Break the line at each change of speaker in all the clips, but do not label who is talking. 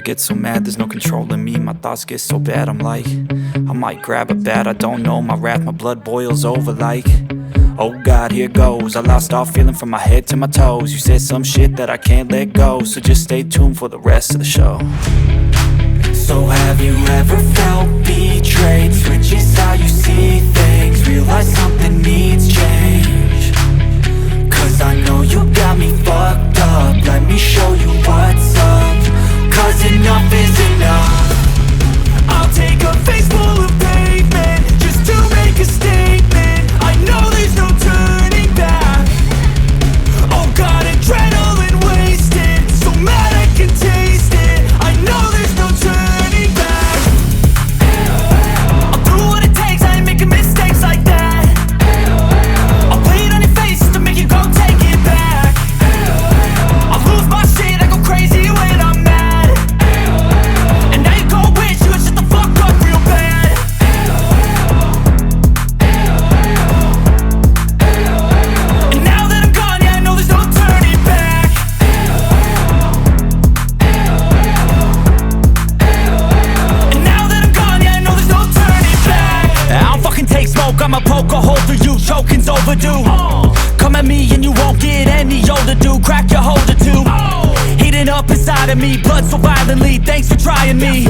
get so mad, there's no controlling me. My thoughts get so bad, I'm like, I might grab a bat, I don't know. My wrath, my blood boils over like, oh God, here goes. I lost all feeling from my head to my toes. You said some shit that I can't let go, so just stay tuned for the rest of the show. So have you ever felt betrayed? Switches how you see things, realize something needs change. Cause I know you got me fucked up, let me show you what's up. Cause enough is enough. I'll take a face full of pavement just to make a statement. I know there's no turning back. Oh God, adrenaline wasted, so mad I can taste it. I know there's no turning back. I'll do what it takes, I ain't making mistakes like that. I'll play it on your face just to make you go take it back. I'll lose my shit, I go crazy when I'm mad. And now you go wish you would shut the fuck up real bad. And now that I'm gone, yeah, I know there's no turning back. And now that I'm gone, yeah, I know there's no turning back. I don't fucking take smoke, I'ma poke a hole through you, choking's overdue. Come at me and you won't get any older, dude. Crack your holder too. Heating up inside of me, blood so violently. Thanks for trying me.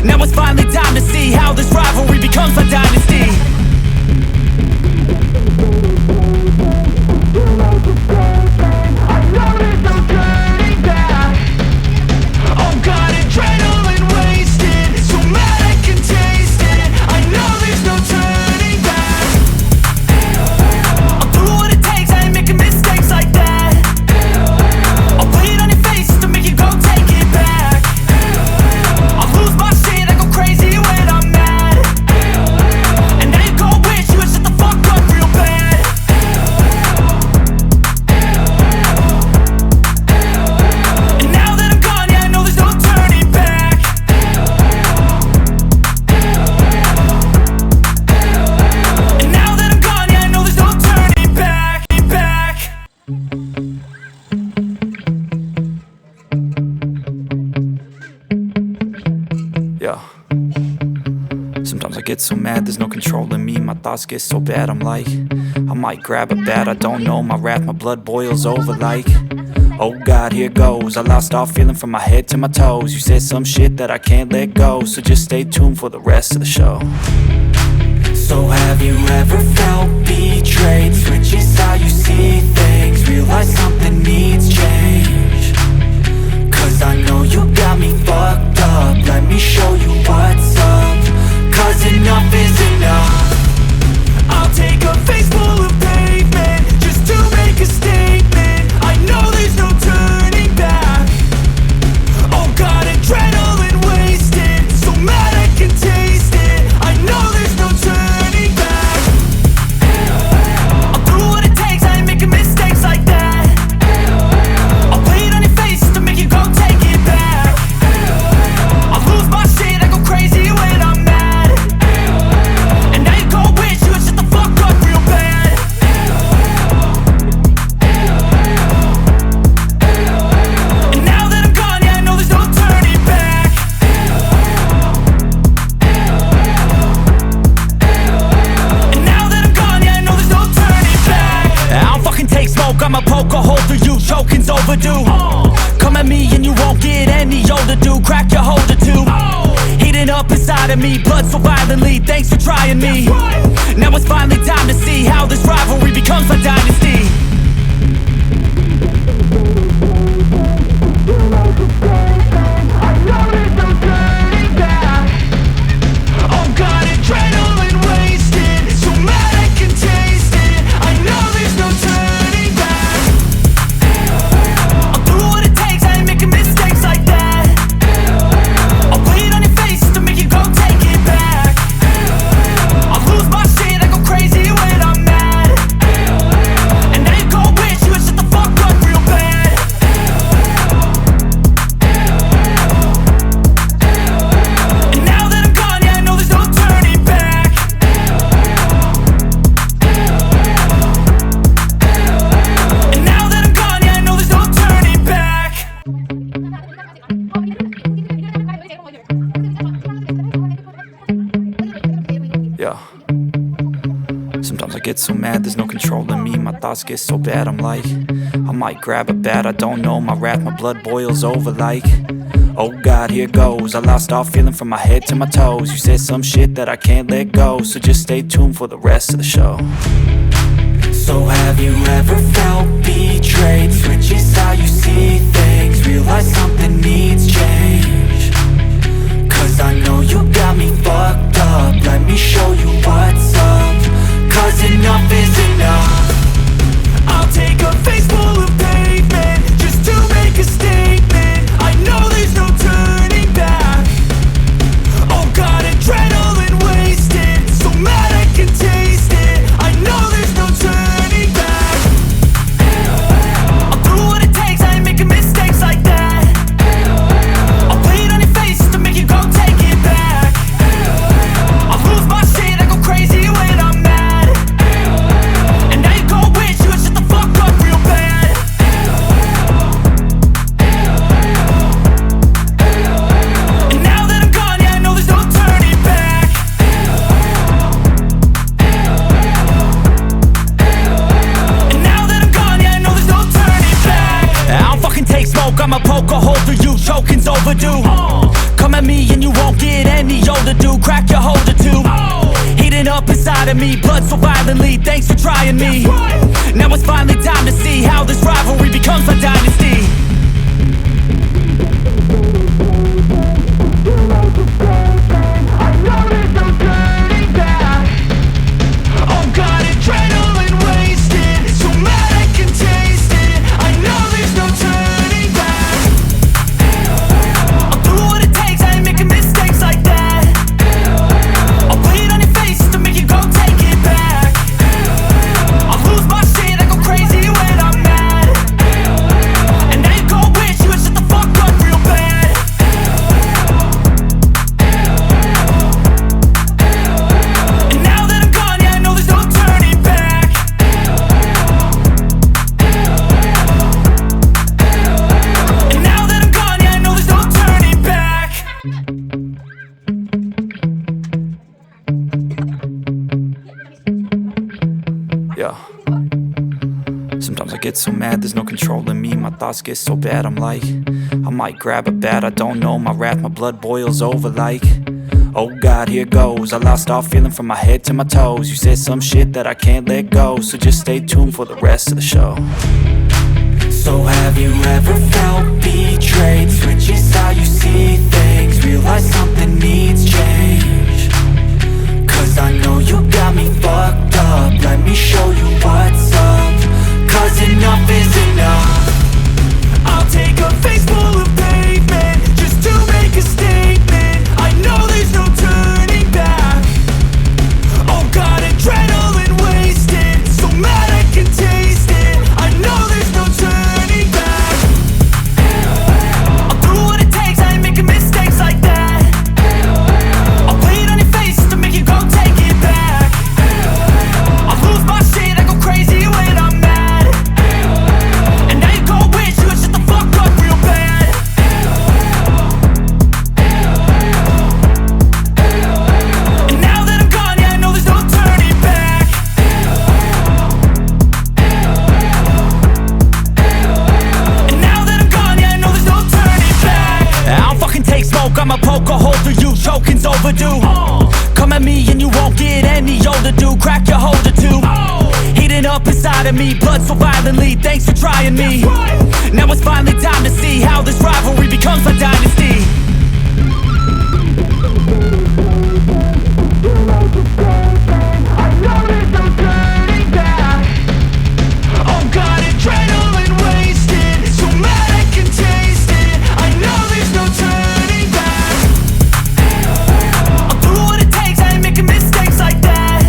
Now it's finally time to see how this rivalry becomes my dynasty. I know there's no turning back. Oh God, adrenaline wasted, so mad I can taste it. I know there's no turning back. I'll do what it takes, I ain't making mistakes like that. I'll play it on your face just to make you go take it back. I'll lose my shit, I go crazy when I'm mad. And now you go wish you would shut the fuck up real bad. And now that I'm gone, yeah, I know there's no turning back. And now that I'm gone, yeah, I know there's no turning back. Yeah. Sometimes I get so mad, there's no controlling me. My thoughts get so bad, I'm like, I might grab a bat, I don't know. My wrath, my blood boils over like, oh God, here goes. I lost all feeling from my head to my toes. You said some shit that I can't let go, so just stay tuned for the rest of the show. So have you ever felt betrayed? Switches how you see things, realize something needs change. Cause I know you got me fucked up, let me show you what's up. Cause enough is enough. I'll take a face full of pavement just to make a statement. I know there's no turning back. Oh God, adrenaline wasted, so mad I can taste it. I know there's no turning back. I'll do what it takes, I ain't making mistakes like that. I'll play it on your face just to make you go take it back. I'll lose my shit, I go crazy when I'm mad. And now you go wish you would shut the fuck up real bad. And now that I'm gone, yeah, I know there's no turning back. And now that I'm gone, yeah, I know there's no turning back. I don't fucking take smoke, I'ma poke a hole through you, choking's overdue. Come at me and you won't get any older, dude. Crack your holder too. Heating up inside of me, blood so violently. Thanks for trying me. Now it's finally time to see how this rivalry becomes my dynasty. I know there's no turning back. Oh God, adrenaline wasted, so mad I can taste it. I know there's no turning back. I'll do what it takes, I ain't making mistakes like that. I'll play it on your face just to make you go take it back. I'll lose my shit, I go crazy when I'm mad. And now you get so mad, there's no controlling me. My thoughts get so bad, I'm like, I might grab a bat, I don't know. My wrath, my blood boils over like, oh God, here goes. I lost all feeling from my head to my toes. You said some shit that I can't let go, so just stay tuned for the rest of the show. So have you ever felt betrayed? Switches how you see things, realize something needs change. Cause I know you got me fucked up, let me show you what's up. Cause enough is enough. I'll take a face full of pavement just to make a statement. I know there's no turning back. Oh God, adrenaline wasted, so mad I can taste it. I know there's no turning back. I'll do what it takes, I ain't making mistakes like that. I'll play it on your face just to make you go take it back. I'll lose my shit, I go crazy when I'm mad. And now you go wish you would shut the fuck up real bad. And now that I'm gone, yeah, I know there's no turning back. And now that I'm gone, yeah, I know there's no turning back. I don't fucking take smoke, I'ma poke a hole through you, choking's overdue. Come at me and you won't get any older, dude. Crack your holder too. Heating up inside of me, blood so violently. Thanks for trying me. Now it's finally time to see how this rivalry becomes a dynasty. I know there's no turning back. Oh God, adrenaline wasted, so mad I can taste it. I know there's no turning back. I'll do what it takes, I ain't making mistakes like that. I'll play it on your face just to make you go take it back. I'll lose my shit, I go crazy when I'm mad. And now you go wish you would shut the fuck up real bad. And now that I'm gone, yeah, I know there's no turning back. And now that I'm gone, yeah, I know there's no turning back. Yeah. Sometimes I get so mad, there's no controlling me. My thoughts get so bad, I'm like, I might grab a bat, I don't know. My wrath, my blood boils over like, oh God, here goes. I lost all feeling from my head to my toes. You said some shit that I can't let go, so just stay tuned for the rest of the show. So have you ever felt betrayed? Switches how you see things, realize something needs change. Cause I know you got me fucked up, let me show you what's up. Cause enough is enough. I'll take a face full of pavement just to make a statement. I know there's no turning back. Oh God, adrenaline wasted, so mad I can taste it. I know there's no turning back. I'll do what it takes, I ain't making mistakes like that. I'll play it on your face just to make you go take it back. I'll lose my shit, I go crazy when I'm mad. And now you go wish you would shut the fuck up real bad. And now that I'm gone, yeah, I know there's no turning back. And now that I'm gone, yeah, I know there's no turning back. I don't fucking take smoke, I'ma poke a hole through you, choking's overdue. Come at me and you won't get any older, dude. Crack your holder too. Heating up inside of me, blood so violently. Thanks for trying me. Now it's finally time to see how this rivalry becomes a dynasty. I know there's no turning back. Oh God, adrenaline wasted, so mad I can taste it. I know there's no turning back. I'll do what it takes, I ain't making mistakes like that.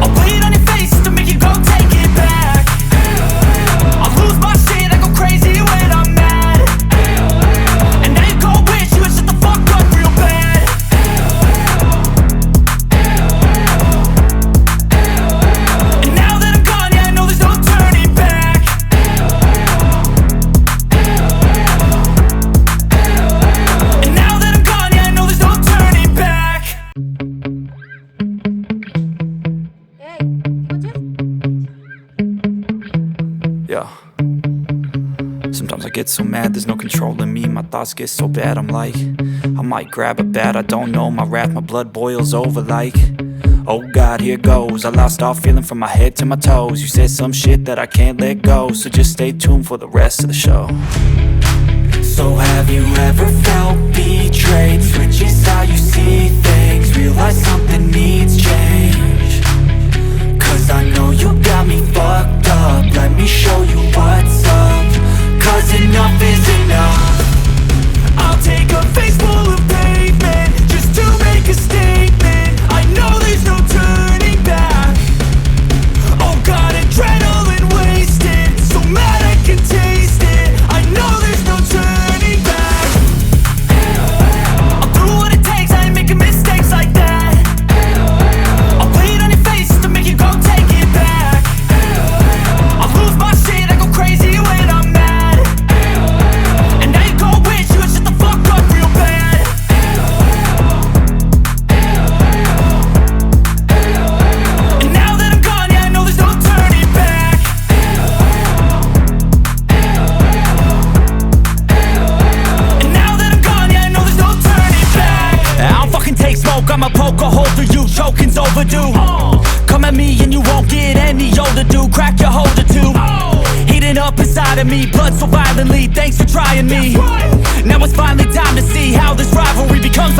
I'll play it on your face just to make you go take it back. I'll lose my shit, I go crazy when I'm mad. And now you get so mad, there's no controlling me. My thoughts get so bad, I'm like, I might grab a bat, I don't know. My wrath, my blood boils over like, oh God, here goes. I lost all feeling from my head to my toes. You said some shit that I can't let go, so just stay tuned for the rest of the show. So have you ever felt betrayed? Switches how you see things, realize something needs change. Cause I know you got me fucked up, let me show you what's up. Cause enough is enough. I'll take a face full of pavement just to make a statement. I know there's no turning back. Oh God, adrenaline wasted, so mad I can taste it. I know there's no turning back. I'll do what it takes, I ain't making mistakes like that. I'll play it on your face to make you go take it back. I'll lose my shit, I go crazy when I'm mad. And now you go wish you would shut the fuck up real bad. And now that I'm gone, yeah, I know there's no turning back. And now that I'm gone, yeah, I know there's no turning back. I don't fucking take smoke, I'ma poke a hole through you, choking's overdue. Come at me and you won't get any older, dude. Crack your holder too. Heating up inside of me, blood so violently, thanks for trying me. Now it's finally time to see how this rivalry becomes